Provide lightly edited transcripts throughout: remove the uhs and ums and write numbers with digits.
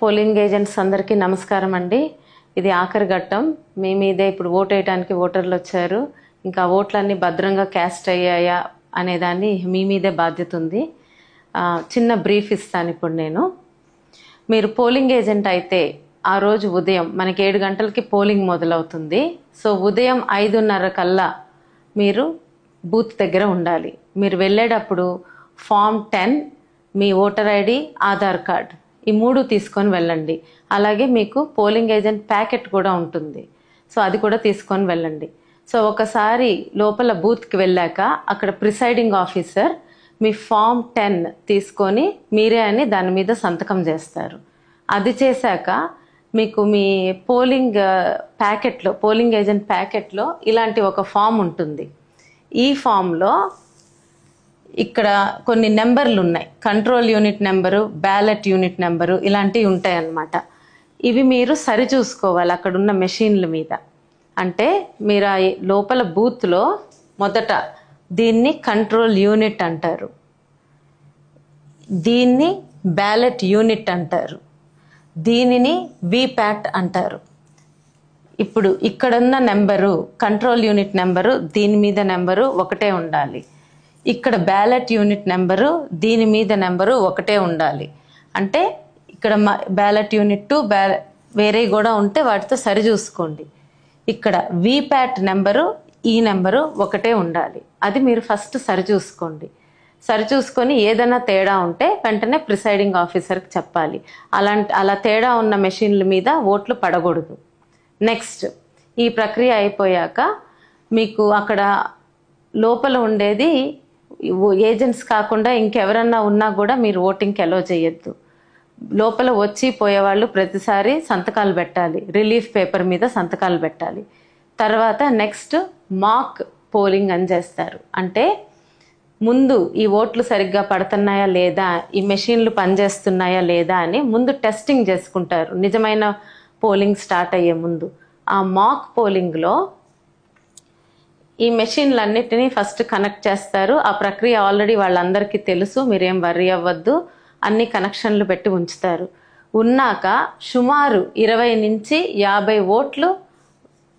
Polling agents అందరికీ నమస్కారం అండి. ఇది ఆఖరి ఘట్టం. మీ మీదే ఇప్పుడు ఓటు వేయడానికి ఓటర్లు వచ్చారు. ఇంకా ఓట్లన్నీ భద్రంగా క్యాస్ట్ అయ్యాయా అనేదాన్ని మీ మీదే బాధ్యత ఉంది. చిన్న బ్రీఫ్ ఇస్తాను ఇప్పుడు నేను. మీరు పోలింగ్ ఏజెంట్ అయితే ఆ రోజు ఉదయం మనకి 7 గంటలకి పోలింగ్ మొదలవుతుంది. సో ఉదయం 5:30 కల్లా మీరు బూత్ దగ్గర ఉండాలి. మీరు వెళ్ళేటప్పుడు ఫామ్ 10, మీ ఓటర్ ఐడి, ఆధార్ కార్డ్ ఈ 3 తీసుకొని వెళ్ళండి. అలాగే మీకు పోలింగ్ ఏజెంట్ ప్యాకెట్ కూడా ఉంటుంది. సో అది కూడా తీసుకొని వెళ్ళండి. సో ఒకసారి లోపల బూత్కి వెళ్ళాక అక్కడ ప్రిసైడింగ్ ఆఫీసర్ మీ ఫామ్ 10 తీసుకొని మీరే అని దాని మీద సంతకం చేస్తారు. అది చేశాక మీకు మీ పోలింగ్ ప్యాకెట్లో, పోలింగ్ ఏజెంట్ ప్యాకెట్లో ఇలాంటి ఒక ఫామ్ ఉంటుంది. ఈ ఫామ్లో ఇక్కడ కొన్ని నెంబర్లు ఉన్నాయి. Control unit number, ballot unit number ఇలాంటివి ఉంటాయి అన్నమాట. ఇవి మీరు సరి చూసుకోవాలి అక్కడున్న మెషిన్ల మీద. అంటే మీరు ఆ లోపల బూత్లో మొదట దీన్ని కంట్రోల్ యూనిట్ అంటారు, దీన్ని బ్యాలెట్ యూనిట్ అంటారు, దీనిని వీప్యాట్ అంటారు. ఇప్పుడు ఇక్కడున్న నెంబరు కంట్రోల్ యూనిట్ నెంబరు, దీని మీద నెంబరు ఒకటే ఉండాలి. ఇక్కడ బ్యాలెట్ యూనిట్ నెంబరు, దీని మీద నెంబరు ఒకటే ఉండాలి. అంటే ఇక్కడ బ్యాలెట్ యూనిట్ 2 వేరే కూడా ఉంటే వాటితో సరి చూసుకోండి. ఇక్కడ వీప్యాట్ నెంబరు, ఈ నెంబరు ఒకటే ఉండాలి. అది మీరు ఫస్ట్ సరి చూసుకోండి. సరి చూసుకొని ఏదైనా తేడా ఉంటే వెంటనే ప్రిసైడింగ్ ఆఫీసర్కి చెప్పాలి. అలా తేడా ఉన్న మెషిన్ల మీద ఓట్లు పడకూడదు. నెక్స్ట్ ఈ ప్రక్రియ అయిపోయాక మీకు అక్కడ లోపల ఉండేది ఏజెంట్స్ కాకుండా ఇంకెవరన్నా ఉన్నా కూడా మీరు ఓటింగ్కి అలో చేయొద్దు. లోపల వచ్చి పోయేవాళ్ళు ప్రతిసారి సంతకాలు పెట్టాలి, రిలీఫ్ పేపర్ మీద సంతకాలు పెట్టాలి. తర్వాత నెక్స్ట్ మాక్ పోలింగ్ అని చేస్తారు. అంటే ముందు ఈ ఓట్లు సరిగ్గా పడుతున్నాయా లేదా, ఈ మెషిన్లు పనిచేస్తున్నాయా లేదా అని ముందు టెస్టింగ్ చేసుకుంటారు నిజమైన పోలింగ్ స్టార్ట్ అయ్యే ముందు. ఆ మాక్ పోలింగ్లో ఈ మెషిన్లన్నిటినీ ఫస్ట్ కనెక్ట్ చేస్తారు. ఆ ప్రక్రియ ఆల్రెడీ వాళ్ళందరికీ తెలుసు, మీరేం వర్రీ అవ్వద్దు. అన్ని కనెక్షన్లు పెట్టి ఉంచుతారు. ఉన్నాక సుమారు 20 నుంచి 50 ఓట్లు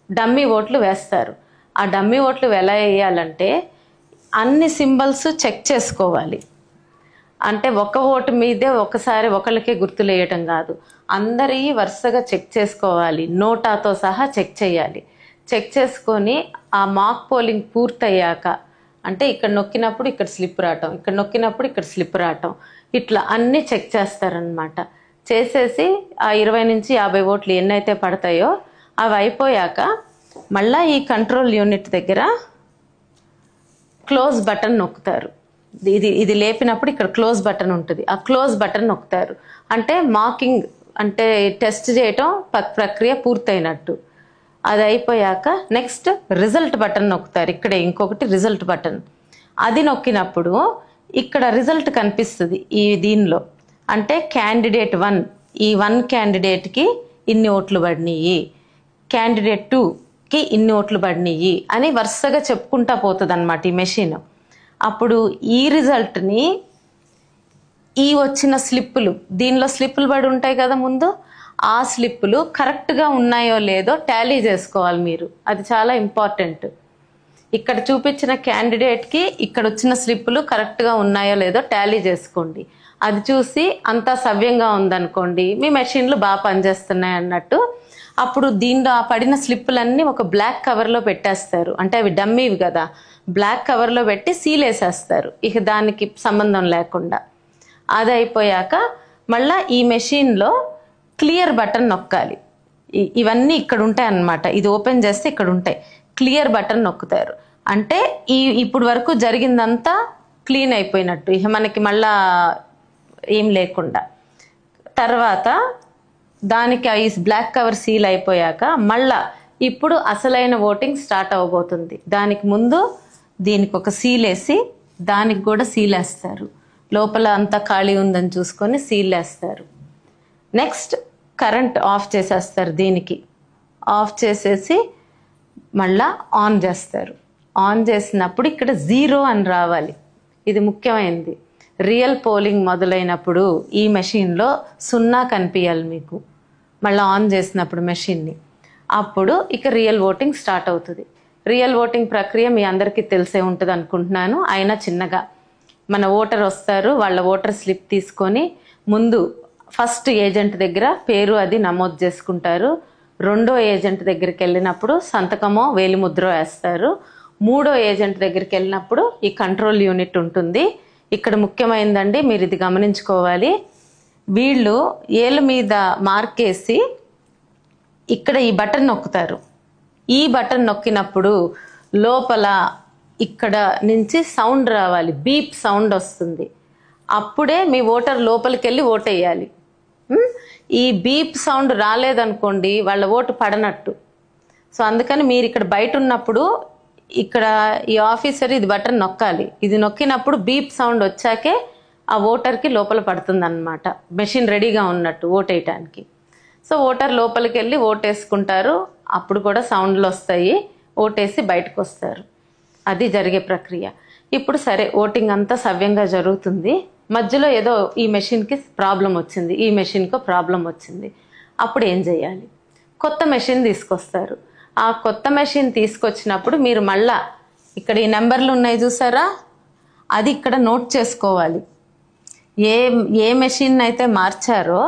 డమ్మీ ఓట్లు వేస్తారు. ఆ డమ్మీ ఓట్లు ఎలా వేయాలంటే అన్ని సింబల్స్ చెక్ చేసుకోవాలి. అంటే ఒక ఓటు మీదే ఒకసారి ఒకళ్ళకే గుర్తులు వేయటం కాదు, అందరి వరుసగా చెక్ చేసుకోవాలి. నోటాతో సహా చెక్ చేయాలి. చెక్ చేసుకొని ఆ మాక్ పోలింగ్ పూర్తయ్యాక, అంటే ఇక్కడ నొక్కినప్పుడు ఇక్కడ స్లిప్ రావటం, ఇక్కడ నొక్కినప్పుడు ఇక్కడ స్లిప్ రావటం, ఇట్లా అన్నీ చెక్ చేస్తారనమాట. చేసేసి ఆ 20 నుంచి 50 ఓట్లు ఎన్నైతే పడతాయో అవి అయిపోయాక మళ్ళీ ఈ కంట్రోల్ యూనిట్ దగ్గర క్లోజ్ బటన్ నొక్కుతారు. ఇది లేపినప్పుడు ఇక్కడ క్లోజ్ బటన్ ఉంటుంది. ఆ క్లోజ్ బటన్ నొక్కుతారు. అంటే మార్కింగ్, అంటే టెస్ట్ చేయటం ప్రక్రియ పూర్తయినట్టు. అది అయిపోయాక నెక్స్ట్ రిజల్ట్ బటన్ నొక్కుతారు. ఇక్కడే ఇంకొకటి రిజల్ట్ బటన్. అది నొక్కినప్పుడు ఇక్కడ రిజల్ట్ కనిపిస్తుంది ఈ దీనిలో. అంటే క్యాండిడేట్ 1, ఈ 1 క్యాండిడేట్కి ఇన్ని ఓట్లు పడినాయి, క్యాండిడేట్ 2కి ఇన్ని ఓట్లు పడినాయి అని వరుసగా చెప్పుకుంటా పోతుంది అన్నమాట ఈ మెషిన్. అప్పుడు ఈ రిజల్ట్ని ఈ వచ్చిన స్లిప్పులు, దీనిలో స్లిప్పులు పడి ఉంటాయి కదా ముందు, ఆ స్లిప్పులు కరెక్ట్గా ఉన్నాయో లేదో టాలీ చేసుకోవాలి మీరు. అది చాలా ఇంపార్టెంట్. ఇక్కడ చూపించిన క్యాండిడేట్కి ఇక్కడ వచ్చిన స్లిప్పులు కరెక్ట్గా ఉన్నాయో లేదో టాలీ చేసుకోండి. అది చూసి అంతా సవ్యంగా ఉందనుకోండి, మీ మెషిన్లు బాగా పనిచేస్తున్నాయి అన్నట్టు. అప్పుడు దీనిలో ఆ పడిన స్లిప్పులన్నీ ఒక బ్లాక్ కవర్లో పెట్టేస్తారు. అంటే అవి డమ్మీవి కదా, బ్లాక్ కవర్లో పెట్టి సీల్ వేసేస్తారు, ఇక దానికి సంబంధం లేకుండా. అది అయిపోయాక మళ్ళీ ఈ మెషిన్లో క్లియర్ బటన్ నొక్కాలి. ఇవన్నీ ఇక్కడ ఉంటాయి అన్నమాట. ఇది ఓపెన్ చేస్తే ఇక్కడ ఉంటాయి. క్లియర్ బటన్ నొక్కుతారు. అంటే ఇప్పుడు వరకు జరిగిందంతా క్లీన్ అయిపోయినట్టు, ఇక మనకి మళ్ళా ఏం లేకుండా. తర్వాత దానికి ఈ బ్లాక్ కవర్ సీల్ అయిపోయాక మళ్ళా ఇప్పుడు అసలైన ఓటింగ్ స్టార్ట్ అవ్వబోతుంది. దానికి ముందు దీనికి ఒక సీల్ వేసి దానికి కూడా సీల్ వేస్తారు. లోపల అంతా ఖాళీ ఉందని చూసుకొని సీల్ వేస్తారు. నెక్స్ట్ కరెంట్ ఆఫ్ చేసేస్తారు. దీనికి ఆఫ్ చేసేసి మళ్ళా ఆన్ చేస్తారు. ఆన్ చేసినప్పుడు ఇక్కడ 0 అని రావాలి. ఇది ముఖ్యమైనది. రియల్ పోలింగ్ మొదలైనప్పుడు ఈ మెషిన్లో 0 కనిపించాలి మీకు. మళ్ళీ ఆన్ చేసినప్పుడు మెషిన్ని, అప్పుడు ఇక రియల్ ఓటింగ్ స్టార్ట్ అవుతుంది. రియల్ ఓటింగ్ ప్రక్రియ మీ అందరికీ తెలిసే ఉంటుంది అనుకుంటున్నాను. అయినా చిన్నగా, మన ఓటర్ వస్తారు, వాళ్ళ ఓటర్ స్లిప్ తీసుకొని ముందు ఫస్ట్ ఏజెంట్ దగ్గర పేరు అది నమోదు చేసుకుంటారు. రెండో ఏజెంట్ దగ్గరికి వెళ్ళినప్పుడు సంతకమో వేలిముద్ర వేస్తారు. మూడో ఏజెంట్ దగ్గరికి వెళ్ళినప్పుడు ఈ కంట్రోల్ యూనిట్ ఉంటుంది. ఇక్కడ ముఖ్యమైనదండి, మీరు ఇది గమనించుకోవాలి. వీళ్ళు ఏళ్ళ మీద మార్కేసి ఇక్కడ ఈ బటన్ నొక్కుతారు. ఈ బటన్ నొక్కినప్పుడు లోపల ఇక్కడ నుంచి సౌండ్ రావాలి, బీప్ సౌండ్ వస్తుంది. అప్పుడే మీ ఓటర్ లోపలికి వెళ్ళి ఓటు వేయాలి. ఈ బీప్ సౌండ్ రాలేదనుకోండి వాళ్ళ ఓటు పడనట్టు. సో అందుకని మీరు ఇక్కడ బయట ఉన్నప్పుడు ఇక్కడ ఈ ఆఫీసర్ ఇది బటన్ నొక్కాలి. ఇది నొక్కినప్పుడు బీప్ సౌండ్ వచ్చాకే ఆ ఓటర్కి లోపల పడుతుంది అన్నమాట, మెషిన్ రెడీగా ఉన్నట్టు ఓటేయటానికి. సో ఓటర్ లోపలికి వెళ్ళి ఓటేసుకుంటారు. అప్పుడు కూడా సౌండ్లు వస్తాయి, ఓటేసి బయటకు వస్తారు. అది జరిగే ప్రక్రియ. ఇప్పుడు సరే, ఓటింగ్ అంతా సవ్యంగా జరుగుతుంది. మధ్యలో ఏదో ఈ మెషిన్కి ప్రాబ్లం వచ్చింది, ఈ మెషిన్కో ప్రాబ్లం వచ్చింది. అప్పుడు ఏం చేయాలి? కొత్త మెషిన్ తీసుకొస్తారు. ఆ కొత్త మెషిన్ తీసుకొచ్చినప్పుడు మీరు మళ్ళా ఇక్కడ ఈ నెంబర్లు ఉన్నాయి చూసారా, అది ఇక్కడ నోట్ చేసుకోవాలి. ఏ మెషిన్ అయితే మార్చారో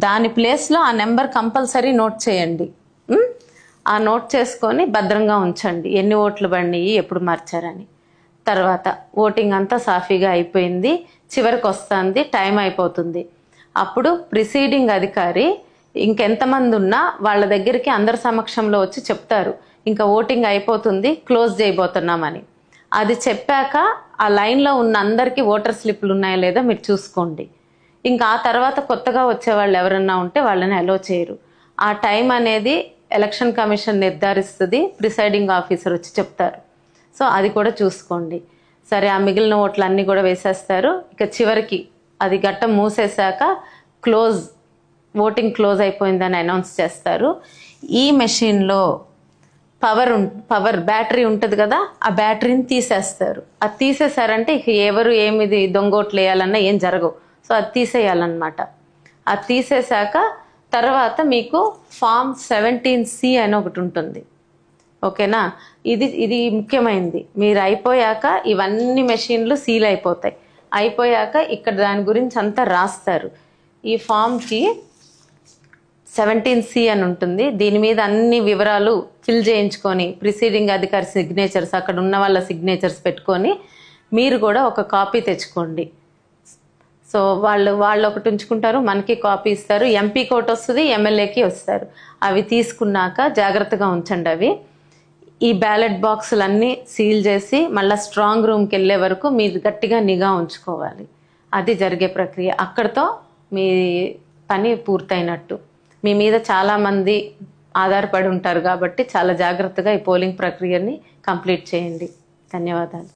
దాని ప్లేస్లో ఆ నెంబర్ కంపల్సరీ నోట్ చేయండి. ఆ నోట్ చేసుకొని భద్రంగా ఉంచండి, ఎన్ని ఓట్లు పడినాయి, ఎప్పుడు మార్చారని. తర్వాత ఓటింగ్ అంతా సాఫీగా అయిపోయింది, చివరికి వస్తుంది, టైం అయిపోతుంది. అప్పుడు ప్రిసీడింగ్ అధికారి ఇంకెంతమంది ఉన్నా వాళ్ళ దగ్గరికి అందరి సమక్షంలో వచ్చి చెప్తారు, ఇంకా ఓటింగ్ అయిపోతుంది, క్లోజ్ చేయబోతున్నామని. అది చెప్పాక ఆ లైన్లో ఉన్న అందరికీ ఓటర్ స్లిప్లు ఉన్నాయా లేదా మీరు చూసుకోండి. ఇంకా ఆ తర్వాత కొత్తగా వచ్చే వాళ్ళు ఎవరన్నా ఉంటే వాళ్ళని అలో చేయరు. ఆ టైం అనేది ఎలక్షన్ కమిషన్ నిర్ధారిస్తుంది, ప్రిసైడింగ్ ఆఫీసర్ వచ్చి చెప్తారు. సో అది కూడా చూసుకోండి. సరే, ఆ మిగిలిన ఓట్లు అన్నీ కూడా వేసేస్తారు. ఇక చివరికి అది గట్టం మూసేశాక ఓటింగ్ క్లోజ్ అయిపోయిందని అనౌన్స్ చేస్తారు. ఈ మెషిన్లో పవర్ బ్యాటరీ ఉంటుంది కదా, ఆ బ్యాటరీని తీసేస్తారు. అది తీసేశారంటే ఇక ఎవరు ఏమిది దొంగోట్లు వేయాలన్నా ఏం జరగవు. సో అది తీసేయాలన్నమాట. అది తీసేశాక తర్వాత మీకు ఫామ్ 17C అని ఒకటి ఉంటుంది. ఓకేనా? ఇది ముఖ్యమైనది. మీరు అయిపోయాక ఇవన్నీ మెషిన్లు సీల్ అయిపోతాయి. అయిపోయాక ఇక్కడ దాని గురించి అంతా రాస్తారు. ఈ ఫామ్కి 17C అని ఉంటుంది. దీని మీద అన్ని వివరాలు ఫిల్ చేయించుకొని ప్రిసీడింగ్ అధికారి సిగ్నేచర్స్, అక్కడ ఉన్న వాళ్ళ సిగ్నేచర్స్ పెట్టుకొని మీరు కూడా ఒక కాపీ తెచ్చుకోండి. సో వాళ్ళు ఒకటి ఉంచుకుంటారు, మనకి కాపీ ఇస్తారు. ఎంపీకి ఒకటి వస్తుంది, ఎమ్మెల్యేకి వస్తారు. అవి తీసుకున్నాక జాగ్రత్తగా ఉంచండి. అవి ఈ బ్యాలెట్ బాక్సులన్నీ సీల్ చేసి మళ్ళీ స్ట్రాంగ్ రూమ్కి వెళ్ళే వరకు మీరు గట్టిగా నిఘా ఉంచుకోవాలి. అది జరిగే ప్రక్రియ. అక్కడితో మీ పని పూర్తయినట్టు. మీ మీద చాలామంది ఆధారపడి ఉంటారు కాబట్టి చాలా జాగ్రత్తగా ఈ పోలింగ్ ప్రక్రియని కంప్లీట్ చేయండి. ధన్యవాదాలు.